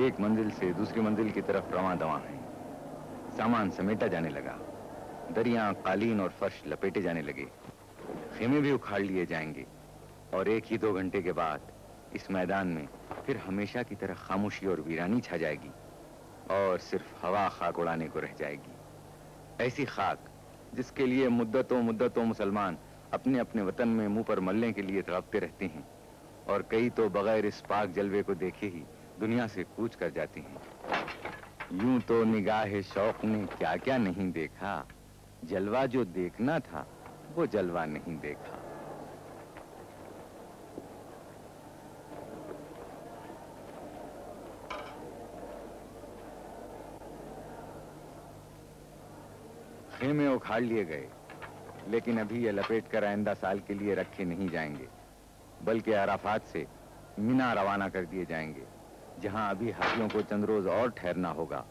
ایک منزل سے دوسری منزل کی طرف رواں دواں ہیں۔ سامان سمیٹا جانے لگا، دریاں، قالین اور فرش لپیٹے جانے لگے، خیمے بھی اکھاڑ لیے جائیں گے، اور 1-2 گھنٹے کے بعد اس میدان میں پھر ہمیشہ کی طرح خاموشی اور ویرانی چھا جائے گی، اور صرف ہوا خاک اڑانے کو رہ جائے گی۔ ایسی خاک جس کے لیے مدتوں مسلمان اپنے اپنے وطن میں منہ پر ملنے کے لیے تڑپتے رہتے ہیں، اور کئی تو بغیر اس پاک جلوے کو دیکھے ہی دنیا سے کوچ کر جاتے ہیں۔ یوں تو نگاہ شوق نے کیا کیا نہیں دیکھا، جلوہ جو دیکھنا تھا وہ جلوہ نہیں دیکھا۔ خیمے اکھاڑ لیے گئے، لیکن ابھی یہ لپیٹ کر آئندہ سال کے لیے رکھے نہیں جائیں گے، بلکہ عرفات سے مینا روانہ کر دیے جائیں گے، جہاں ابھی حاجیوں کو چند روز اور ٹھہرنا ہوگا۔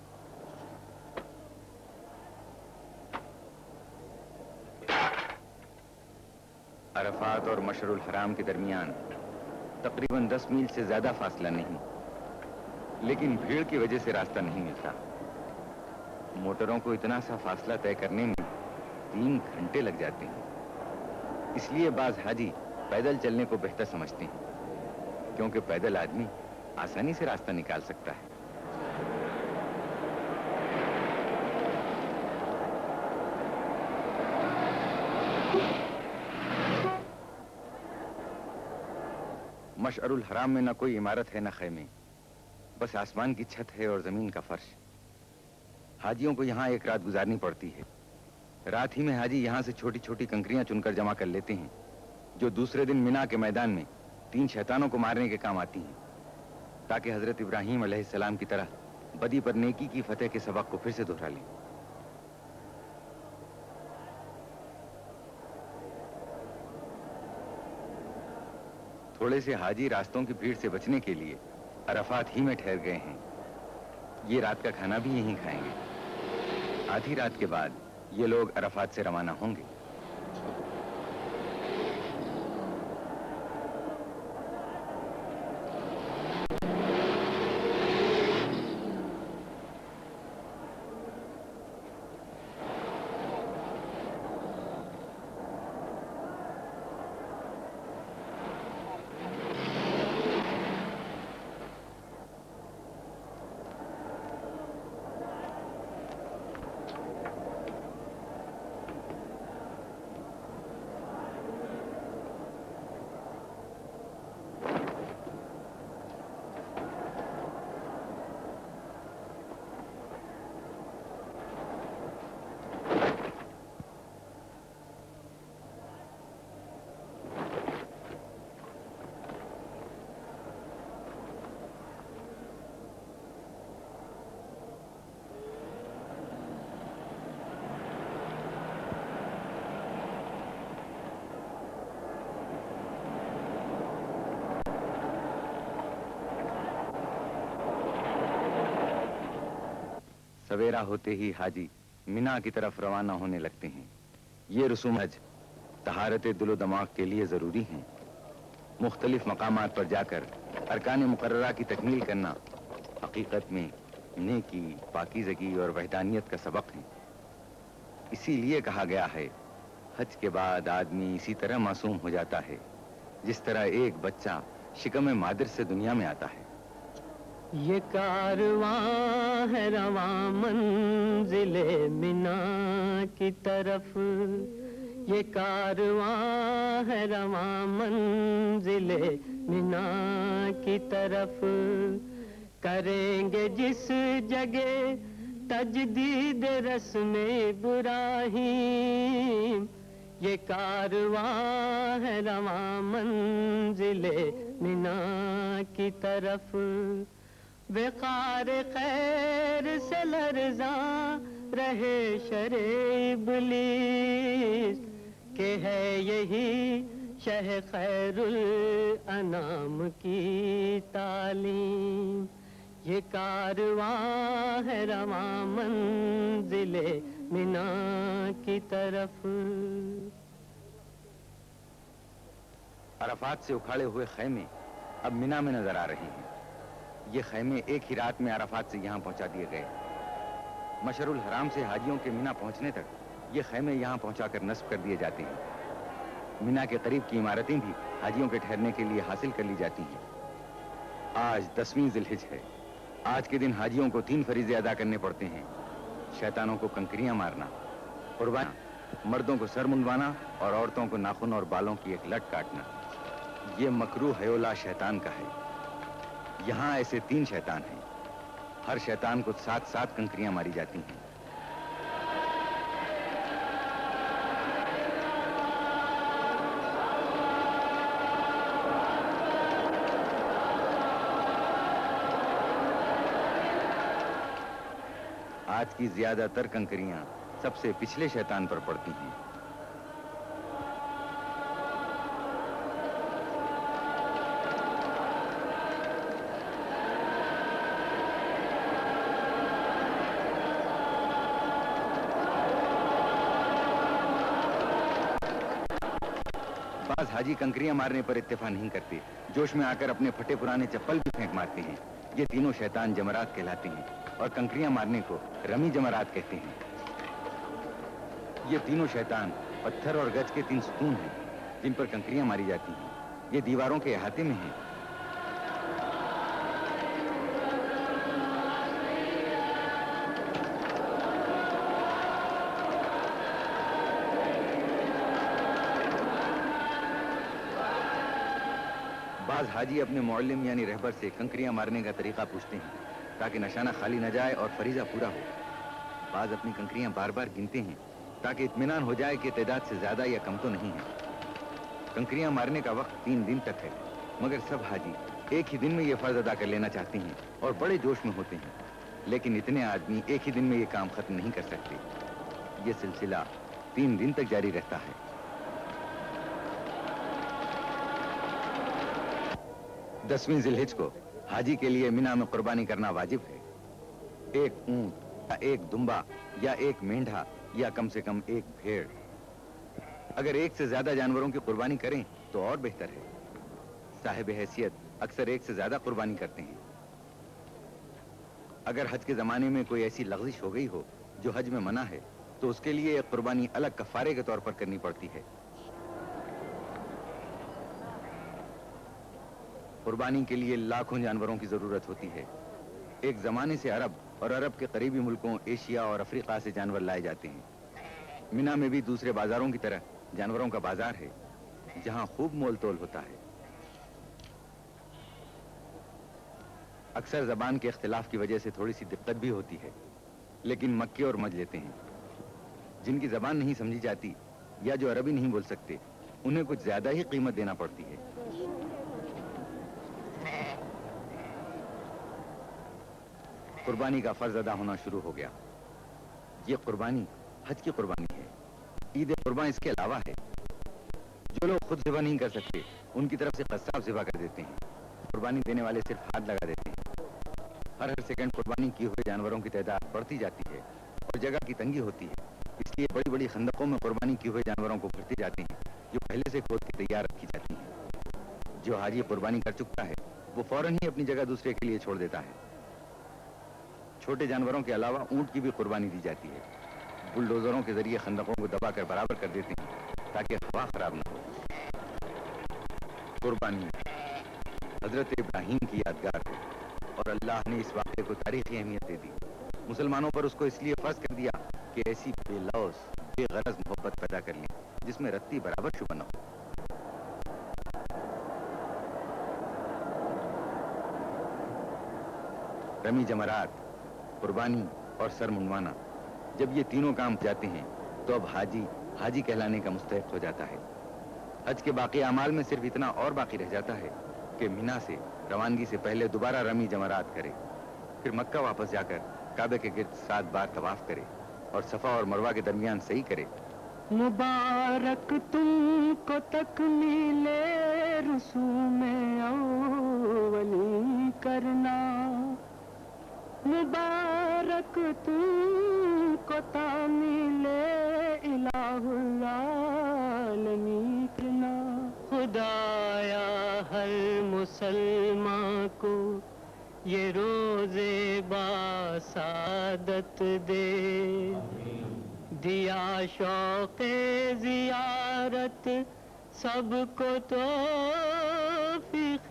عرفات اور مشعر الحرام کے درمیان تقریباً 10 میل سے زیادہ فاصلہ نہیں، لیکن بھیڑ کی وجہ سے راستہ نہیں ملتا۔ موٹروں کو اتنا سا فاصلہ طے کرنے میں 3 گھنٹے لگ جاتے ہیں۔ اس لیے بعض حاجی پیدل چلنے کو بہتر سمجھتے ہیں، کیونکہ پیدل آدمی آسانی سے راستہ نکال سکتا ہے۔ مشعر الحرام میں نہ کوئی عمارت ہے نہ خیمے، بس آسمان کی چھت ہے اور زمین کا فرش۔ حاجیوں کو یہاں ایک رات گزارنی پڑتی ہے۔ رات ہی میں حاجی یہاں سے چھوٹی چھوٹی کنکریاں چن کر جمع کر لیتے ہیں، جو دوسرے دن مینا کے میدان میں 3 شیطانوں کو مارنے کے کام آتی ہیں، تاکہ حضرت ابراہیم علیہ السلام کی طرح بدی پر نیکی کی فتح کے سبق کو پھر سے دہرا لیں۔ تھوڑے سے حاجی راستوں کی بھیڑ سے بچنے کے لیے عرفات ہی میں ٹھہر گئے ہیں۔ یہ رات کا کھانا بھی یہیں کھائیں گے۔ آدھی رات کے بعد یہ لوگ عرفات سے روانہ ہوں گے۔ سویرا ہوتے ہی حاجی مینا کی طرف روانہ ہونے لگتے ہیں۔ یہ رسوم حج طہارت دل و دماغ کے لیے ضروری ہیں۔ مختلف مقامات پر جا کر ارکان مقررہ کی تکمیل کرنا حقیقت میں نیکی، پاکیزگی اور وحدانیت کا سبق ہے۔ اسی لیے کہا گیا ہے، حج کے بعد آدمی اسی طرح معصوم ہو جاتا ہے جس طرح ایک بچہ شکم مادر سے دنیا میں آتا ہے۔ یہ کارواں ہے رواں منزل مینا کی طرف، یہ کارواں ہے رواں منزل مینا کی طرف، کریں گے جس جگہ تجدید رسم ابراہیم، یہ کارواں ہے رواں منزل مینا کی طرف، وقار خیر سے لرزاں رہے شر ابلیس، کہ ہے یہی شہ خیر الانام کی تعلیم، یہ کارواں ہے رواں منزل مینا کی طرف۔ عرفات سے اکھاڑے ہوئے خیمے اب مینا میں نظر آ رہے ہیں۔ یہ خیمے ایک ہی رات میں عرفات سے یہاں پہنچا دیے گئے۔ مشعر الحرام سے حاجیوں کے مینا پہنچنے تک یہ خیمے یہاں پہنچا کر نصب کر دیے جاتے ہیں۔ مینا کے قریب کی عمارتیں بھی حاجیوں کے ٹھہرنے کے لیے حاصل کر لی جاتی ہیں۔ آج 10ویں ذی الحجہ ہے۔ آج کے دن حاجیوں کو 3 فریضے ادا کرنے پڑتے ہیں: شیطانوں کو کنکریاں مارنا، قربانی، مردوں کو سر منڈوانا اور عورتوں کو ناخن اور بالوں کی ایک لٹ کاٹنا۔ یہ مکروہ حیولہ شیطان کا ہے۔ یہاں ایسے 3 شیطان ہیں۔ ہر شیطان کو 7 کنکریاں ماری جاتی ہیں۔ آج کی زیادہ تر کنکریاں سب سے پچھلے شیطان پر پڑتی ہیں۔ بعض حاجی کنکریاں مارنے پر اتفاق نہیں کرتے، جوش میں آ کر اپنے پھٹے پرانے چپل بھی پھینک مارتے ہیں۔ یہ تینوں شیطان جمرات کہلاتے ہیں اور کنکریاں مارنے کو رمی جمرات کہتے ہیں۔ یہ تینوں شیطان پتھر اور گچ کے 3 ستون ہیں جن پر کنکریاں ماری جاتی ہیں۔ یہ دیواروں کے احاطے میں ہیں۔ بعض حاجی اپنے معلم یعنی رہبر سے کنکریاں مارنے کا طریقہ پوچھتے ہیں تاکہ نشانہ خالی نہ جائے اور فریضہ پورا ہو۔ بعض اپنی کنکریاں بار بار گنتے ہیں تاکہ اطمینان ہو جائے کہ تعداد سے زیادہ یا کم تو نہیں ہے۔ کنکریاں مارنے کا وقت 3 دن تک ہے، مگر سب حاجی ایک ہی دن میں یہ فرض ادا کر لینا چاہتے ہیں اور بڑے جوش میں ہوتے ہیں، لیکن اتنے آدمی ایک ہی دن میں یہ کام ختم نہیں کر سکتے۔ یہ سلسلہ 3 دن تک جاری رہتا ہے۔ 10ویں ذی الحجہ کو حاجی کے لیے مینا میں قربانی کرنا واجب ہے۔ ایک اونٹ یا ایک دمبا یا ایک مینڈھا یا کم سے کم ایک بھیڑ۔ اگر ایک سے زیادہ جانوروں کی قربانی کریں تو اور بہتر ہے۔ صاحب حیثیت اکثر ایک سے زیادہ قربانی کرتے ہیں۔ اگر حج کے زمانے میں کوئی ایسی لغزش ہو گئی ہو جو حج میں منع ہے تو اس کے لیے ایک قربانی الگ کفارے کے طور پر کرنی پڑتی ہے۔ قربانی کے لیے لاکھوں جانوروں کی ضرورت ہوتی ہے۔ ایک زمانے سے عرب اور عرب کے قریبی ملکوں ایشیا اور افریقہ سے جانور لائے جاتے ہیں۔ مینا میں بھی دوسرے بازاروں کی طرح جانوروں کا بازار ہے جہاں خوب مول تول ہوتا ہے۔ اکثر زبان کے اختلاف کی وجہ سے تھوڑی سی دقت بھی ہوتی ہے، لیکن مکے اور مج لیتے ہیں۔ جن کی زبان نہیں سمجھی جاتی یا جو عربی نہیں بول سکتے انہیں کچھ زیادہ ہی قیمت دینا پڑتی ہے۔ قربانی کا فرض ادا ہونا شروع ہو گیا۔ یہ قربانی حج کی قربانی ہے۔ عید قربان اس کے علاوہ ہے۔ جو لوگ خود ذبح نہیں کر سکتے ان کی طرف سے قصاب ذبح کر دیتے ہیں۔ قربانی دینے والے صرف ہاتھ لگا دیتے ہیں۔ ہر سیکنڈ قربانی کیے ہوئے جانوروں کی تعداد بڑھتی جاتی ہے اور جگہ کی تنگی ہوتی ہے، اس لیے بڑی بڑی خندقوں میں قربانی کیے ہوئے جانوروں کو بھرتے جاتے ہیں جو پہلے سے کھود کے تیار رکھی جاتی ہیں۔ جو حاجی قربانی کر چکا ہے وہ فوراً ہی اپنی جگہ دوسرے کے لیے چھوڑ دیتا ہے۔ چھوٹے جانوروں کے علاوہ اونٹ کی بھی قربانی دی جاتی ہے۔ بلڈوزروں کے ذریعے خندقوں کو دبا کر برابر کر دیتے ہیں تاکہ ہوا خراب نہ ہو۔ قربانی حضرت ابراہیم کی یادگار ہے اور اللہ نے اس واقعے کو تاریخی اہمیت دے دی۔ مسلمانوں پر اس کو اس لیے فرض کر دیا کہ ایسی بے لوث بے غرض محبت پیدا کر لیں جس میں رتی برابر شبہ نہ ہو۔ رمی جمرات، قربانی اور سر منڈوانا، جب یہ تینوں کام جاتے ہیں تو اب حاجی کہلانے کا مستحق ہو جاتا ہے۔ حج کے باقی اعمال میں صرف اتنا اور باقی رہ جاتا ہے کہ مینا سے روانگی سے پہلے دوبارہ رمی جمرات کرے، پھر مکہ واپس جا کر کعبے کے گرد 7 بار طواف کرے اور صفا اور مروہ کے درمیان صحیح کرے۔ مبارک تم کو تکمیل رسوم اولی کرنا، مبارک تم کو تعمیل الہ العالمین کرنا۔ خدایا ہر مسلمان کو یہ روزے باسعادت دے، دیا شوق زیارت سب کو توفیق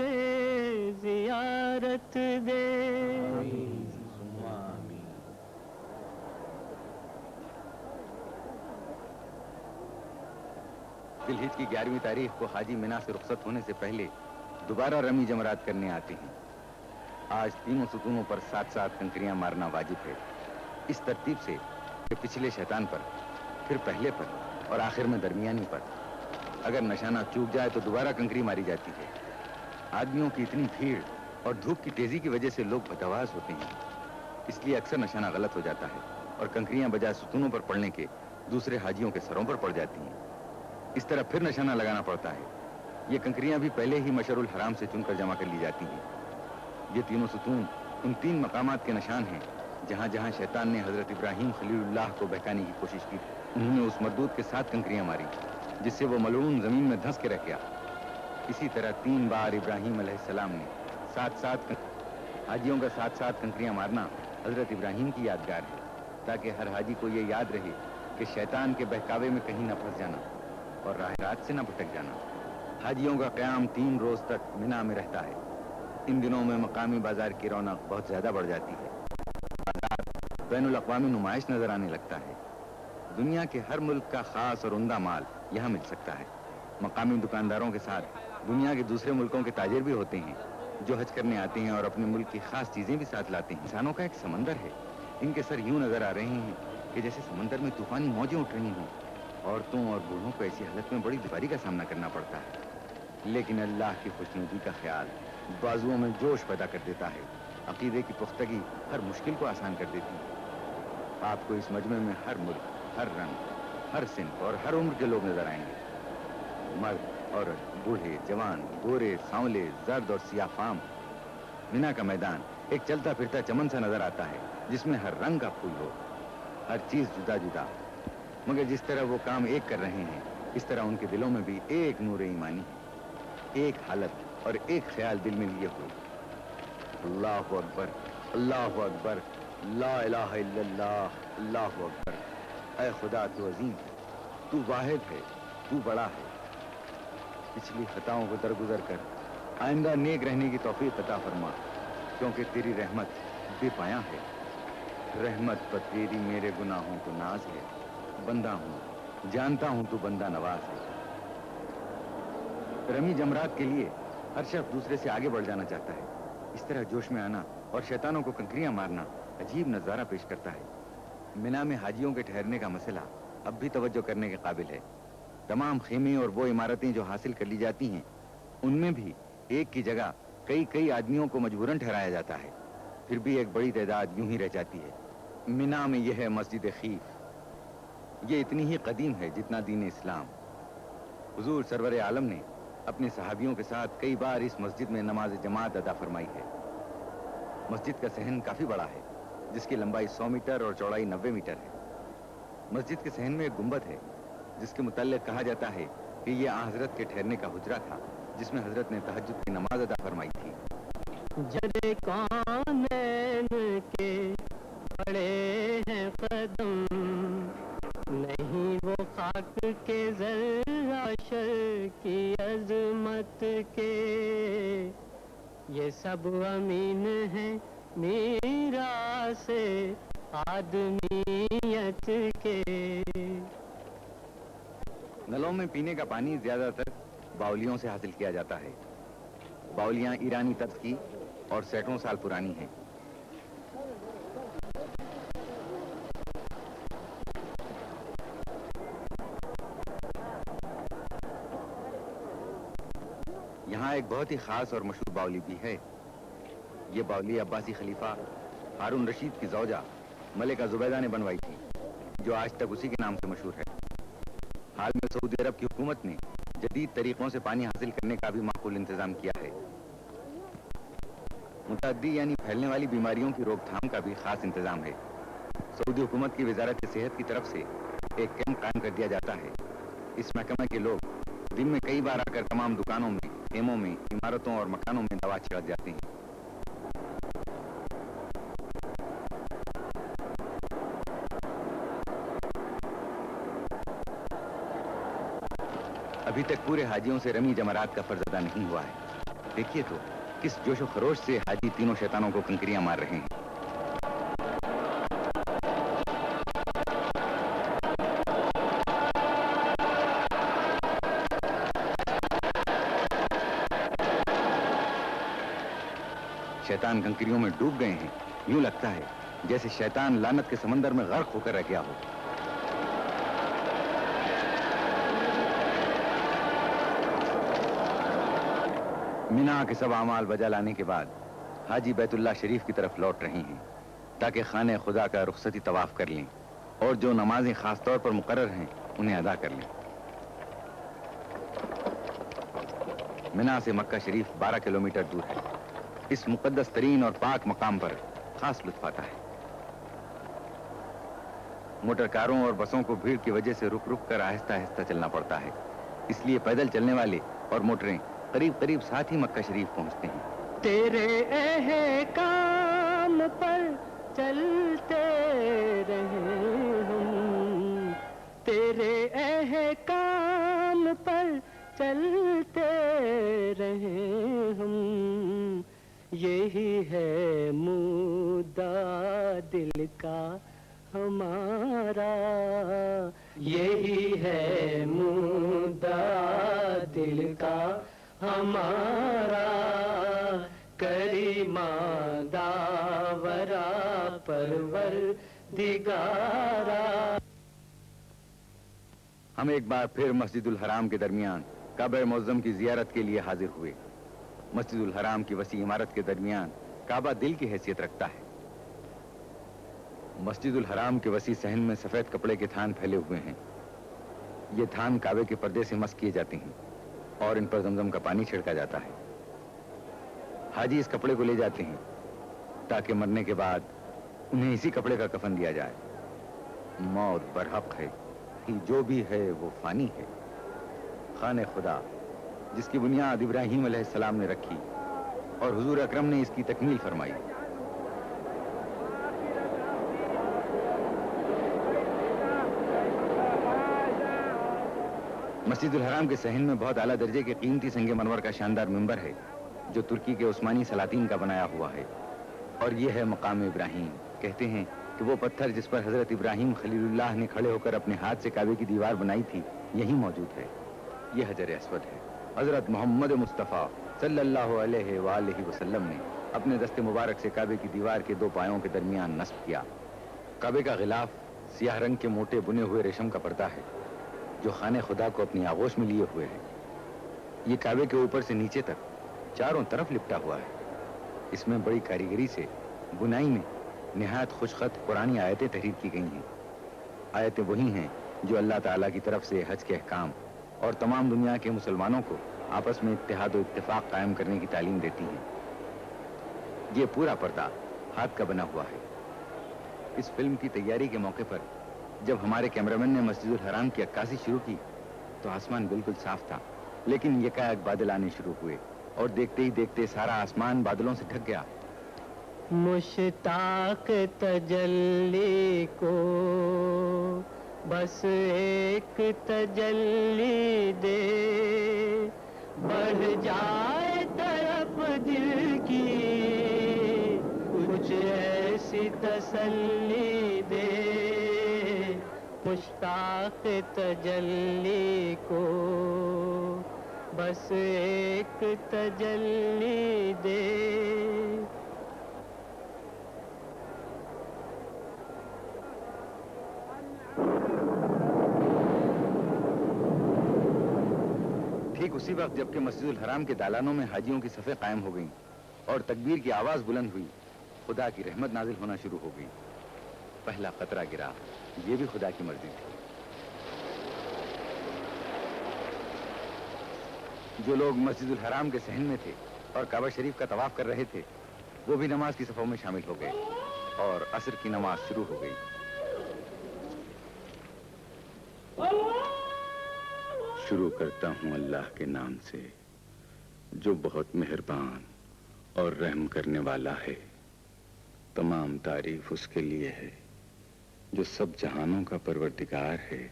زیارت دے۔ ذی الحجہ کی 11ویں تاریخ کو حاجی منا سے رخصت ہونے سے پہلے دوبارہ رمی جمرات کرنے آتے ہیں۔ آج تینوں ستونوں پر 7 کنکریاں مارنا واجب ہے، اس ترتیب سے کہ پچھلے شیطان پر، پھر پہلے پر اور آخر میں درمیانی پر۔ اگر نشانہ چوک جائے تو دوبارہ کنکری ماری جاتی ہے۔ آدمیوں کی اتنی بھیڑ اور دھوپ کی تیزی کی وجہ سے لوگ بتواز ہوتے ہیں، اس لیے اکثر نشانہ غلط ہو جاتا ہے اور کنکریاں بجائے ستونوں پر پڑنے کے دوسرے حاجیوں کے سروں پر پڑ جاتی ہیں۔ اس طرح پھر نشانہ لگانا پڑتا ہے۔ یہ کنکریاں بھی پہلے ہی مشعر الحرام سے چن کر جمع کر لی جاتی ہیں۔ یہ تینوں ستون ان 3 مقامات کے نشان ہیں جہاں جہاں شیطان نے حضرت ابراہیم خلیل اللہ کو بہکانے کی کوشش کی۔ انہوں نے اس مردود کے 7 کنکریاں ماری جس سے وہ ملعون زمین میں دھنس کے رہ گیا۔ اسی طرح 3 بار ابراہیم علیہ السلام نے 7 حاجیوں کا 7 کنکریاں مارنا حضرت ابراہیم کی یادگار ہے، تاکہ ہر حاجی کو یہ یاد رہے کہ شیطان کے بہکاوے میں کہیں نہ پھنس جانا اور راہ رات سے نہ بھٹک جانا۔ حاجیوں کا قیام 3 روز تک منا میں رہتا ہے۔ ان دنوں میں مقامی بازار کی رونق بہت زیادہ بڑھ جاتی ہے۔ بازار بین الاقوامی نمائش نظر آنے لگتا ہے۔ دنیا کے ہر ملک کا خاص اور عمدہ مال یہاں مل سکتا ہے۔ مقامی دکانداروں کے ساتھ دنیا کے دوسرے ملکوں کے تاجر بھی ہوتے ہیں جو حج کرنے آتے ہیں اور اپنے ملک کی خاص چیزیں بھی ساتھ لاتے ہیں۔ انسانوں کا ایک سمندر ہے، ان کے سر یوں نظر آ رہے ہیں کہ جیسے سمندر میں طوفانی موجیں اٹھ رہی ہوں۔ عورتوں اور بوڑھوں کو ایسی حالت میں بڑی دشواری کا سامنا کرنا پڑتا ہے، لیکن اللہ کی خوشنودی کا خیال بازوؤں میں جوش پیدا کر دیتا ہے۔ عقیدے کی پختگی ہر مشکل کو آسان کر دیتی ہے۔ آپ کو اس مجمع میں ہر ملک، ہر رنگ، ہر صنف اور ہر عمر کے لوگ نظر آئیں گے۔ مرد، عورت، بوڑھے، جوان، گورے، سانولے، زرد اور سیاہ فام۔ منا کا میدان ایک چلتا پھرتا چمن سا نظر آتا ہے جس میں ہر رنگ کا پھول ہو، ہر چیز جدا جدا، مگر جس طرح وہ کام ایک کر رہے ہیں اس طرح ان کے دلوں میں بھی ایک نور ایمانی ہے، ایک حالت اور ایک خیال دل میں لیے ہوئے۔ اللہ اکبر، اللہ اکبر، لا الہ الا اللہ، اللہ اکبر۔ اے خدا تو عظیم ہے، تو واحد ہے، تو بڑا ہے۔ پچھلی خطاؤں کو درگزر کر آئندہ نیک رہنے کی توفیق عطا فرما، کیونکہ تیری رحمت بے پایاں ہے۔ رحمت پر تیری میرے گناہوں کو ناز ہے، بندہ ہوں جانتا ہوں تو بندہ نواز ہے۔ رمی جمرات کے لیے ہر شخص دوسرے سے آگے بڑھ جانا چاہتا ہے۔ اس طرح جوش میں آنا اور شیطانوں کو کنکریاں مارنا عجیب نظارہ پیش کرتا ہے۔ منا میں حاجیوں کے ٹھہرنے کا مسئلہ اب بھی توجہ کرنے کے قابل ہے۔ تمام خیمے اور وہ عمارتیں جو حاصل کر لی جاتی ہیں ان میں بھی ایک کی جگہ کئی آدمیوں کو مجبوراً ٹھہرایا جاتا ہے، پھر بھی ایک بڑی تعداد یوں ہی رہ جاتی ہے۔ منا میں یہ ہے مسجد خیف، یہ اتنی ہی قدیم ہے جتنا دین اسلام۔ حضور سرور عالم نے اپنے صحابیوں کے ساتھ کئی بار اس مسجد میں نماز جماعت ادا فرمائی ہے۔ مسجد کا صحن کافی بڑا ہے جس کی لمبائی 100 میٹر اور چوڑائی 90 میٹر ہے۔ مسجد کے صحن میں ایک گنبد ہے جس کے متعلق کہا جاتا ہے کہ یہ آن حضرت کے ٹھہرنے کا حجرہ تھا جس میں حضرت نے تہجد کی نماز ادا فرمائی تھی۔ جڑے کونین کے بڑے ہیں قدم، نہیں وہ خاک کے ذرہ شر کی عظمت کے، یہ سب امین ہیں میراث آدمیت کے۔ نلوں میں پینے کا پانی زیادہ تر باولیوں سے حاصل کیا جاتا ہے۔ باولیاں ایرانی طرز کی اور سینکڑوں سال پرانی ہیں۔ یہاں ایک بہت ہی خاص اور مشہور باولی بھی ہے۔ یہ باولی عباسی خلیفہ ہارون رشید کی زوجہ ملکہ زبیدہ نے بنوائی تھی، جو آج تک اسی کے نام سے مشہور ہے۔ حال میں سعودی عرب کی حکومت نے جدید طریقوں سے پانی حاصل کرنے کا بھی معقول انتظام کیا ہے۔ متعدی یعنی پھیلنے والی بیماریوں کی روک تھام کا بھی خاص انتظام ہے۔ سعودی حکومت کی وزارت صحت کی طرف سے ایک کیمپ قائم کر دیا جاتا ہے۔ اس محکمہ کے لوگ دن میں کئی بار آ کر تمام دکانوں میں، خیموں میں، عمارتوں اور مکانوں میں دوا چھڑک جاتے ہیں۔ ابھی تک پورے حاجیوں سے رمی جمرات کا فرض ادا نہیں ہوا ہے. دیکھیے تو کس جوش و خروش سے حاجی تینوں شیطانوں کو کنکریاں مار رہے ہیں. شیطان کنکریوں میں ڈوب گئے ہیں. یوں لگتا ہے جیسے شیطان لعنت کے سمندر میں غرق ہو کر رہ گیا ہو. مینا کے سب اعمال بجا لانے کے بعد حاجی بیت اللہ شریف کی طرف لوٹ رہے ہیں تاکہ خانہ خدا کا رخصتی طواف کر لیں اور جو نمازیں خاص طور پر مقرر ہیں انہیں ادا کر لیں. مینا سے مکہ شریف 12 کلومیٹر دور ہے. اس مقدس ترین اور پاک مقام پر خاص لطف آتا ہے. موٹر کاروں اور بسوں کو بھیڑ کی وجہ سے رک رک کر آہستہ آہستہ چلنا پڑتا ہے. اس لیے پیدل چلنے والے اور موٹریں قریب قریب ساتھ ہی مکہ شریف پہنچتے ہیں. تیرے احکام پر چلتے رہے ہم، تیرے احکام پر چلتے رہے ہم، یہی ہے مدعا دل کا ہمارا، یہی ہے مدعا دل کا ہمارا، کریمہ داورا پروردگارا. ہم ایک بار پھر مسجد الحرام کے درمیان کعبہ معظم کی زیارت کے لیے حاضر ہوئے. مسجد الحرام کی وسیع عمارت کے درمیان کعبہ دل کی حیثیت رکھتا ہے. مسجد الحرام کے وسیع صحن میں سفید کپڑے کے تھان پھیلے ہوئے ہیں. یہ تھان کعبے کے پردے سے مس کیے جاتے ہیں اور ان پر زمزم کا پانی چھڑکا جاتا ہے. حاجی اس کپڑے کو لے جاتے ہیں تاکہ مرنے کے بعد انہیں اسی کپڑے کا کفن دیا جائے. موت برحق ہے کہ جو بھی ہے وہ فانی ہے. خانہ خدا جس کی بنیاد ابراہیم علیہ السلام نے رکھی اور حضور اکرم نے اس کی تکمیل فرمائی. مسجد الحرام کے صحن میں بہت اعلیٰ درجے کے قیمتی سنگ مرمر کا شاندار منبر ہے جو ترکی کے عثمانی سلاطین کا بنایا ہوا ہے. اور یہ ہے مقام ابراہیم. کہتے ہیں کہ وہ پتھر جس پر حضرت ابراہیم خلیل اللہ نے کھڑے ہو کر اپنے ہاتھ سے کعبے کی دیوار بنائی تھی یہی موجود ہے. یہ حجر اسود ہے. حضرت محمد مصطفیٰ صلی اللہ علیہ وآلہ وسلم نے اپنے دست مبارک سے کعبے کی دیوار کے 2 پایوں کے درمیان نصب کیا. کعبے کا غلاف سیاہ رنگ کے موٹے بنے ہوئے ریشم کا پردہ ہے جو خانہ خدا کو اپنی آغوش میں لیے ہوئے ہے. یہ کعبے کے اوپر سے نیچے تک چاروں طرف لپٹا ہوا ہے. اس میں بڑی کاریگری سے بنائی میں نہایت خوشخط قرآنی آیتیں تحریر کی گئی ہیں. آیتیں وہی ہیں جو اللہ تعالیٰ کی طرف سے حج کے احکام اور تمام دنیا کے مسلمانوں کو آپس میں اتحاد و اتفاق قائم کرنے کی تعلیم دیتی ہیں. یہ پورا پردہ ہاتھ کا بنا ہوا ہے. اس فلم کی تیاری کے موقع پر جب ہمارے کیمرامین نے مسجد الحرام کی عکاسی شروع کی تو آسمان بالکل صاف تھا، لیکن یکایک بادل آنے شروع ہوئے اور دیکھتے ہی دیکھتے سارا آسمان بادلوں سے ڈھک گیا. مشتاق تجلی کو بس ایک تجلی دے، بڑھ جائے طرف دل کی کچھ ایسی تسلی دے. مشتاق تجلی کو بس ایک تجلی دے. ٹھیک اسی وقت جبکہ مسجد الحرام کے دالانوں میں حاجیوں کی صفیں قائم ہو گئیں اور تکبیر کی آواز بلند ہوئی، خدا کی رحمت نازل ہونا شروع ہو گئی. پہلا قطرہ گرا. یہ بھی خدا کی مرضی تھی. جو لوگ مسجد الحرام کے صحن میں تھے اور کعبہ شریف کا طواف کر رہے تھے وہ بھی نماز کی صفوں میں شامل ہو گئے اور عصر کی نماز شروع ہو گئی. شروع کرتا ہوں اللہ کے نام سے جو بہت مہربان اور رحم کرنے والا ہے. تمام تعریف اس کے لیے ہے جو سب جہانوں کا پروردگار ہے،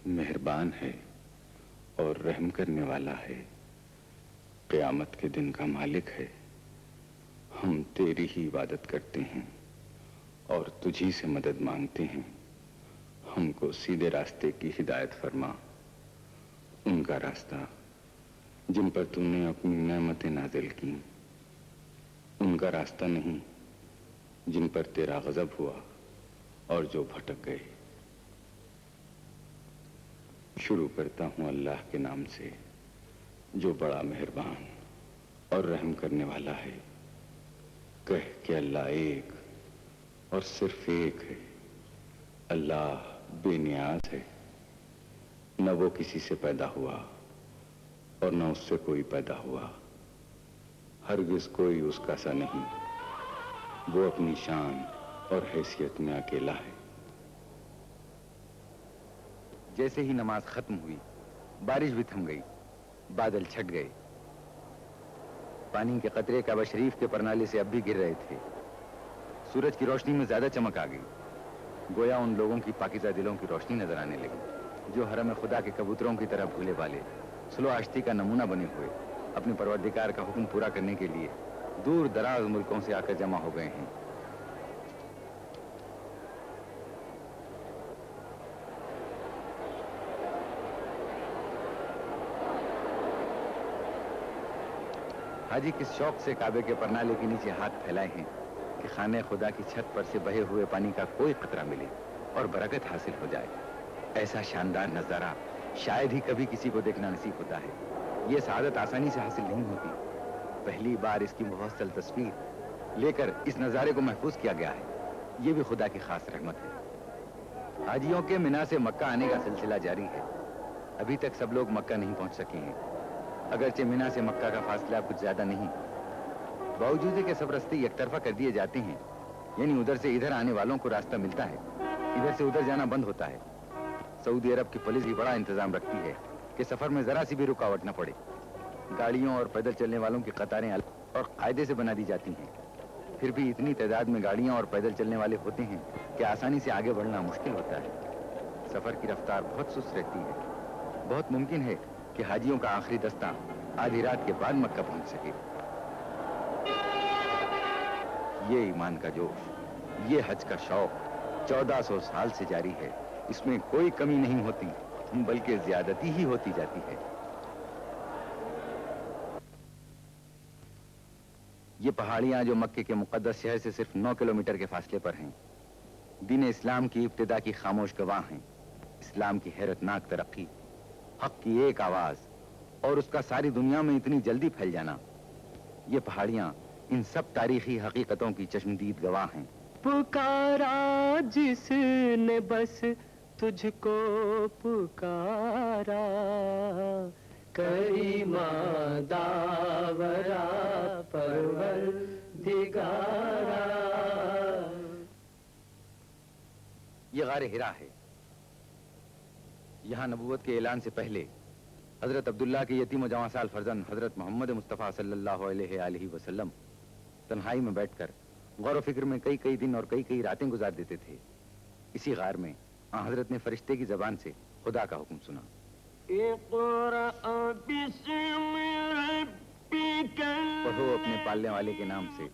مہربان ہے اور رحم کرنے والا ہے، قیامت کے دن کا مالک ہے۔ ہم تیری ہی عبادت کرتے ہیں اور تجھی سے مدد مانگتے ہیں۔ ہم کو سیدھے راستے کی ہدایت فرما، ان کا راستہ جن پر تم نے اپنی نعمتیں نازل کی، ان کا راستہ نہیں جن پر تیرا غضب ہوا اور جو بھٹک گئے۔ شروع کرتا ہوں اللہ کے نام سے جو بڑا مہربان اور رحم کرنے والا ہے۔ کہہ کہ اللہ ایک اور صرف ایک ہے۔ اللہ بے نیاز ہے، نہ وہ کسی سے پیدا ہوا اور نہ اس سے کوئی پیدا ہوا، ہرگز کوئی اس کا سا نہیں۔ وہ اپنی شان اور حیثیت میں اکیلا ہے۔ جیسے ہی نماز ختم ہوئی بارش بھی تھم گئی، بادل چھٹ گئے، پانی کے قطرے کعبہ شریف کے پرنالے سے اب بھی گر رہے تھے۔ سورج کی روشنی میں زیادہ چمک آ گئی، گویا ان لوگوں کی پاکیزہ دلوں کی روشنی نظر آنے لگی جو حرم خدا کے کبوتروں کی طرح بھولے والے، سلو آشتی کا نمونہ بنے ہوئے اپنے پروردگار کا حکم پورا کرنے کے لیے دور دراز ملکوں سے آ کر جمع ہو گئے ہیں۔ حاجی کس شوق سے کعبے کے پرنالے کے نیچے ہاتھ پھیلائے ہیں کہ خانہ خدا کی چھت پر سے بہے ہوئے پانی کا کوئی قطرہ ملے اور برکت حاصل ہو جائے۔ ایسا شاندار نظارہ شاید ہی کبھی کسی کو دیکھنا نصیب ہوتا ہے۔ یہ سعادت آسانی سے حاصل نہیں ہوتی۔ پہلی بار اس کی مفصل تصویر لے کر اس نظارے کو محفوظ کیا گیا ہے۔ یہ بھی خدا کی خاص رحمت ہے۔ حاجیوں کے منا سے مکہ آنے کا سلسلہ جاری ہے۔ ابھی تک سب لوگ مکہ نہیں پہنچ سکے ہیں، اگرچہ منا سے مکہ کا فاصلہ کچھ زیادہ نہیں، باوجود کہ سب راستے یک طرفہ کر دیے جاتے ہیں، یعنی ادھر سے ادھر آنے والوں کو راستہ ملتا ہے، ادھر سے ادھر جانا بند ہوتا ہے۔ سعودی عرب کی پولیس بھی بڑا انتظام رکھتی ہے کہ سفر میں ذرا سی بھی رکاوٹ نہ پڑے۔ گاڑیوں اور پیدل چلنے والوں کی قطاریں الگ اور قاعدے سے بنا دی جاتی ہیں، پھر بھی اتنی تعداد میں گاڑیاں اور پیدل چلنے والے ہوتے ہیں کہ آسانی سے آگے بڑھنا مشکل ہوتا ہے۔ سفر کی رفتار بہت سست رہتی ہے۔ بہت ممکن ہے کہ حاجیوں کا آخری دستہ آدھی رات کے بعد مکہ پہنچ سکے۔ یہ ایمان کا جوش، یہ حج کا شوق 1400 سال سے جاری ہے۔ اس میں کوئی کمی نہیں ہوتی بلکہ زیادتی ہی ہوتی جاتی ہے۔ یہ پہاڑیاں جو مکے کے مقدس شہر سے صرف 9 کلومیٹر کے فاصلے پر ہیں، دین اسلام کی ابتدا کی خاموش گواہ ہیں۔ اسلام کی حیرت ناک ترقی، حق کی ایک آواز اور اس کا ساری دنیا میں اتنی جلدی پھیل جانا، یہ پہاڑیاں ان سب تاریخی حقیقتوں کی چشمدید گواہ ہیں۔ پکارا جس نے بس تجھ کو پکارا، کریما داورا پروردگارا۔ یہ غار ہرا ہے۔ یہاں نبوت کے اعلان سے پہلے حضرت عبداللہ کے یتیم و جواں سال فرزند حضرت محمد مصطفیٰ صلی اللہ علیہ وآلہ وسلم تنہائی میں بیٹھ کر غور و فکر میں کئی دن اور کئی راتیں گزار دیتے تھے۔ اسی غار میں حضرت نے فرشتے کی زبان سے خدا کا حکم سنا۔ پڑھو اپنے پالنے والے کے نام سے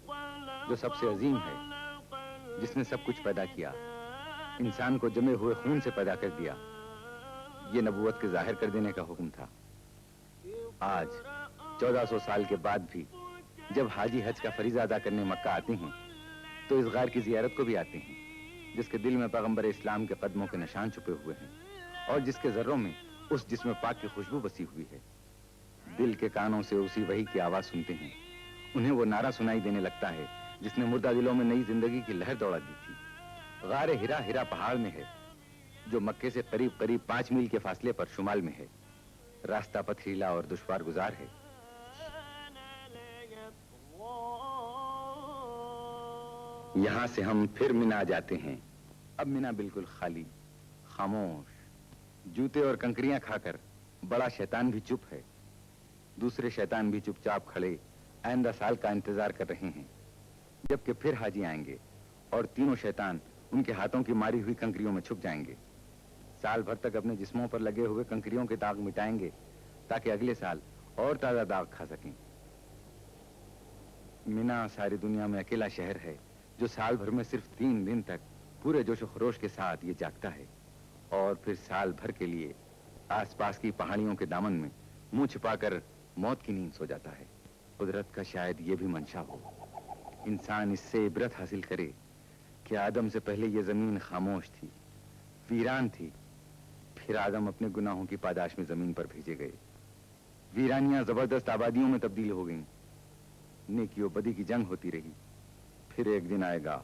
جو سب سے عظیم ہے، جس نے سب کچھ پیدا کیا، انسان کو جمے ہوئے خون سے پیدا کر دیا۔ یہ نبوت کے ظاہر کر دینے کا حکم تھا۔ آج 1400 سال کے بعد بھی جب حاجی حج کا فریضہ ادا کرنے مکہ آتے ہیں تو اس غار کی زیارت کو بھی آتے ہیں، جس کے دل میں پیغمبر اسلام کے قدموں کے نشان چھپے ہوئے ہیں اور جس کے ذروں میں اس جسم پاک کی خوشبو بسی ہوئی ہے۔ دل کے کانوں سے اسی وحی کی آواز سنتے ہیں، انہیں وہ نعرہ سنائی دینے لگتا ہے جس نے مردہ دلوں میں نئی زندگی کی لہر دوڑا دی تھی۔ غار ہرا پہاڑ میں ہے جو مکے سے قریب 5 میل کے فاصلے پر شمال میں ہے۔ راستہ پتھریلا اور دشوار گزار ہے۔ یہاں سے ہم پھر منا جاتے ہیں۔ اب منا بالکل خالی، خاموش، جوتے اور کنکریاں کھا کر بڑا شیطان بھی چپ ہے۔ دوسرے شیطان بھی چپ چاپ کھڑے آئندہ سال کا انتظار کر رہے ہیں، جبکہ پھر حاجی آئیں گے اور تینوں شیطان ان کے ہاتھوں کی ماری ہوئی کنکریوں میں چھپ جائیں گے۔ سال بھر تک اپنے جسموں پر لگے ہوئے کنکریوں کے داغ مٹائیں گے تاکہ اگلے سال اور تازہ داغ کھا سکیں۔ مینا ساری دنیا میں اکیلا شہر ہے جو سال بھر میں صرف 3 دن تک پورے جوش و خروش کے ساتھ یہ جاگتا ہے اور پھر سال بھر کے لیے آس پاس کی پہاڑیوں کے دامن میں منہ چھپا کر موت کی نیند سو جاتا ہے۔ قدرت کا شاید یہ بھی منشا ہو، انسان اس سے عبرت حاصل کرے کہ آدم سے پہلے یہ زمین خاموش تھی، ویران تھی، پھر آدم اپنے گناہوں کی پاداش میں زمین پر بھیجے گئے۔ ویرانیاں زبردست آبادیوں میں تبدیل ہو گئیں، نیکی و بدی کی جنگ ہوتی رہی۔ پھر ایک دن آئے گا،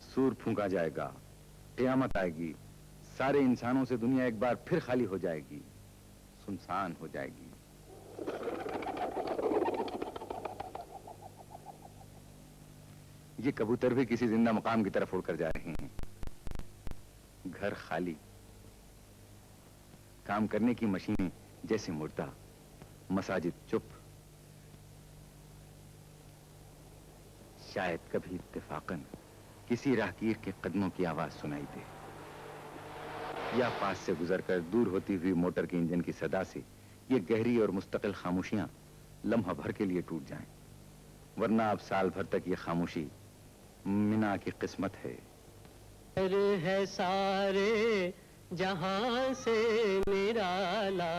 سور پھونکا جائے گا، قیامت آئے گی، سارے انسانوں سے دنیا ایک بار پھر خالی ہو جائے گی، سنسان ہو جائے گی۔ یہ کبوتر بھی کسی زندہ مقام کی طرف اڑ کر جا رہے ہیں۔ گھر خالی، کام کرنے کی مشینیں جیسے مردہ، مساجد چپ۔ شاید کبھی اتفاقاً کسی راہگیر کے قدموں کی آواز سنائی دے، یا پاس سے گزر کر دور ہوتی ہوئی موٹر کے انجن کی صدا سے یہ گہری اور مستقل خاموشیاں لمحہ بھر کے لیے ٹوٹ جائیں، ورنہ اب سال بھر تک یہ خاموشی مینا کی قسمت ہے۔ ہے سارے جہاں سے نرالا،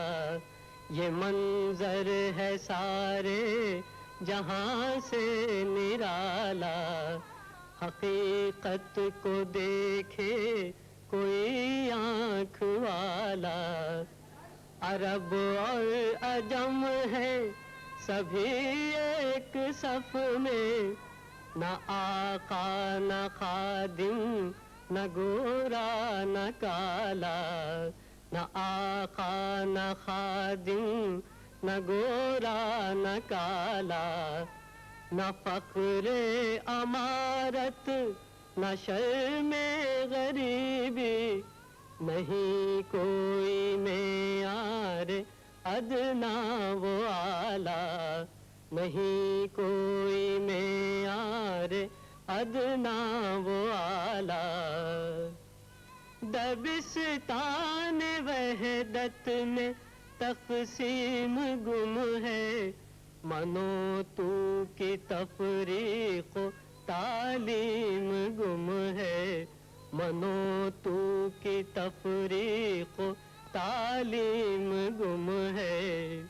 یہ منظر ہے سارے جہاں سے نرالا، حقیقت کو دیکھے کوئی آنکھ والا، عرب اور عجم ہے سبھی ایک صف میں، نہ آقا نہ خادم نہ گورا نہ کالا، نہ آقا نہ خادم نہ گورا نہ کالا، نہ فخر امارت نہ شرم غریبی، نہیں کوئی معیار ادنا و اعلیٰ، نہیں کوئی معیار ادنا و اعلیٰ۔ دبستان وحدت میں تقسیم گم ہے، منو تو کی تفریق و تعلیم گم ہے، منو تو کی تفریق و تعلیم گم ہے۔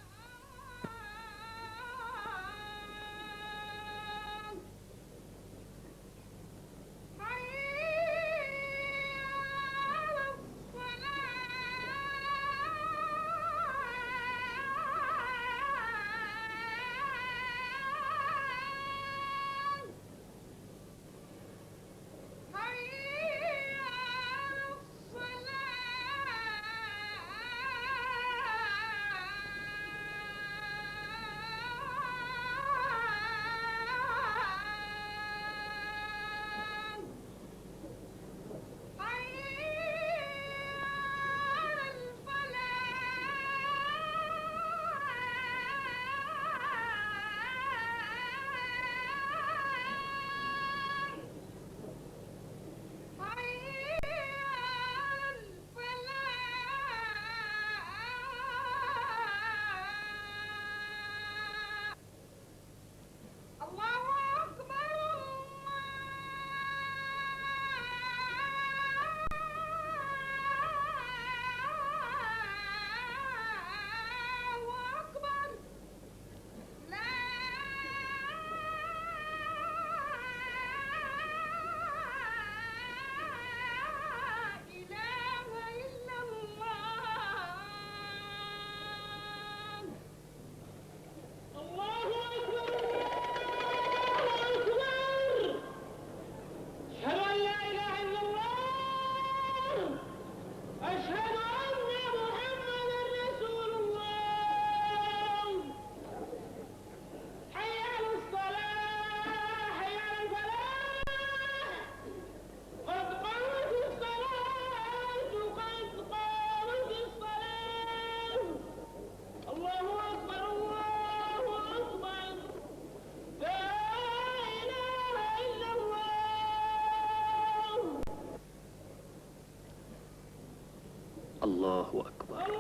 اللہ اکبر۔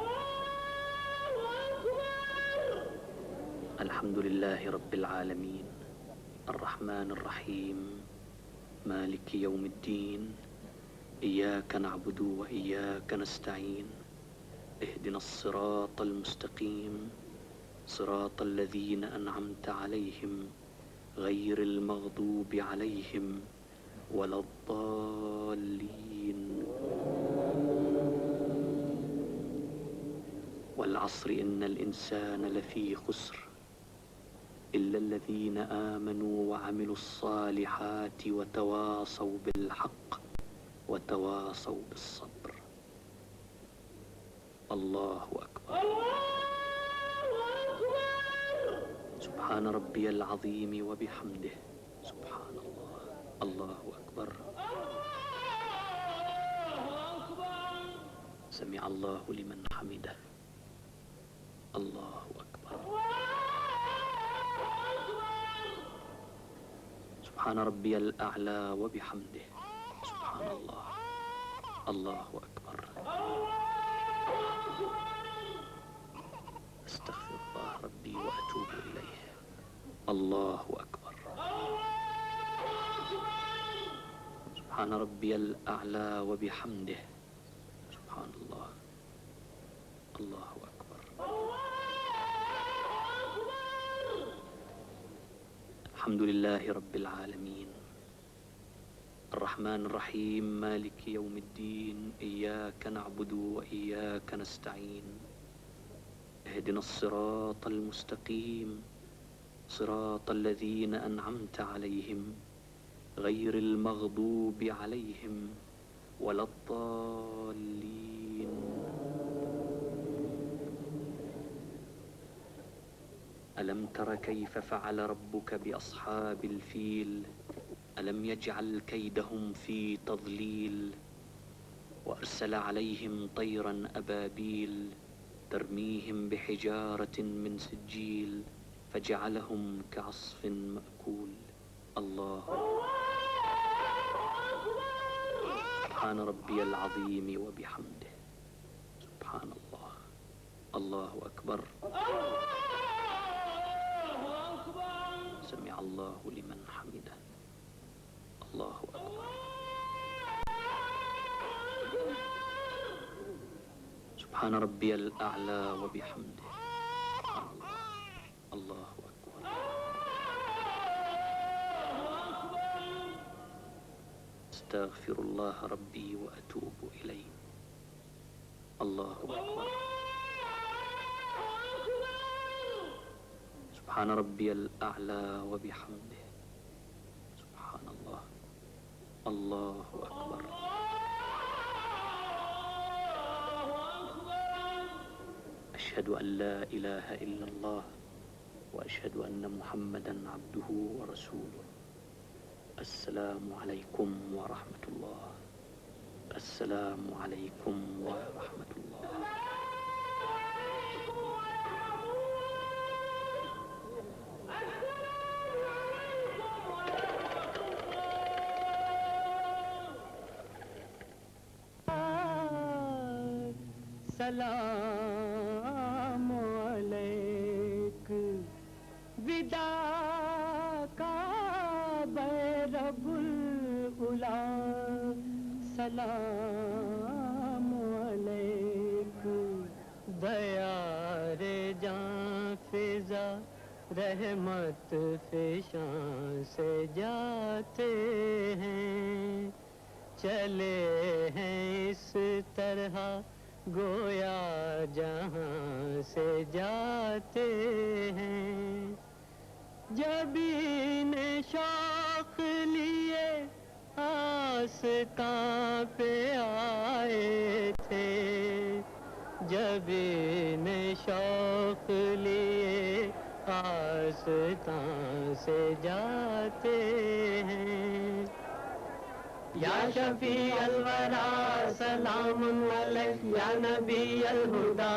الحمد لله رب العالمين الرحمن الرحيم مالك يوم الدين إياك نعبد وإياك نستعين اهدنا الصراط المستقيم صراط الذين أنعمت عليهم غير المغضوب عليهم ولا الضالين والعصر إن الإنسان لفي خسر إلا الذين آمنوا وعملوا الصالحات وتواصوا بالحق وتواصوا بالصبر. الله أكبر. سبحان ربي العظيم وبحمده. سبحان الله. الله أكبر. سمع الله لمن حمده. الله أكبر. سبحان ربي الأعلى وبحمده. سبحان الله. الله أكبر. أستغفر الله ربي وأتوب إليه. الله أكبر. سبحان ربي الأعلى وبحمده. سبحان الله. الله أكبر. الحمد لله رب العالمين الرحمن الرحيم مالك يوم الدين إياك نعبد وإياك نستعين اهدنا الصراط المستقيم صراط الذين أنعمت عليهم غير المغضوب عليهم ولا الضالين. ألم تر كيف فعل ربك بأصحاب الفيل ألم يجعل كيدهم في تضليل وأرسل عليهم طيرا أبابيل ترميهم بحجارة من سجيل فجعلهم كعصف مأكول. الله سبحان ربي العظيم وبحمده. سبحان الله. الله أكبر. سمع الله لمن حمده. الله أكبر. سبحان ربي الأعلى وبحمده. سبحان الله. الله أكبر. أستغفر الله ربي وأتوب إليه. الله أكبر. سبحان ربي الأعلى وبحمده. سبحان الله. الله أكبر. أشهد أن لا إله إلا الله وأشهد أن محمدا عبده ورسوله. السلام عليكم ورحمة الله. السلام عليكم ورحمة الله. سلام علیک ودا کا رب العلا. سلام علیک دیار جاں فضا رحمت فشاں سے جاتے ہیں چلے ہیں اس طرح گویا جہاں سے جاتے ہیں. جبین شوق لیے آستاں پہ آئے تھے. جبین شوق لیے آستاں سے جاتے ہیں. یا شفیع الورا سلام علیک، یا نبی الہدا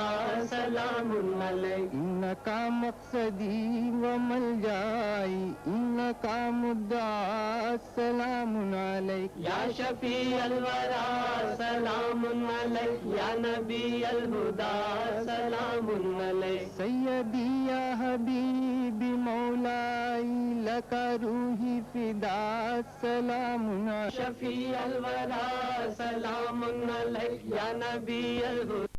سلام علیک، انکا مقصدی و ملجائی، انکا مدعا سلام علیک، یا شفیع الورا سلام علیک، یا نبی الہدا سلام علیک، سیدی یا حبیبی مولائی لکا روحی فدا سلام علیک، شفیع الورا سلام علیک، یا نبی الہدا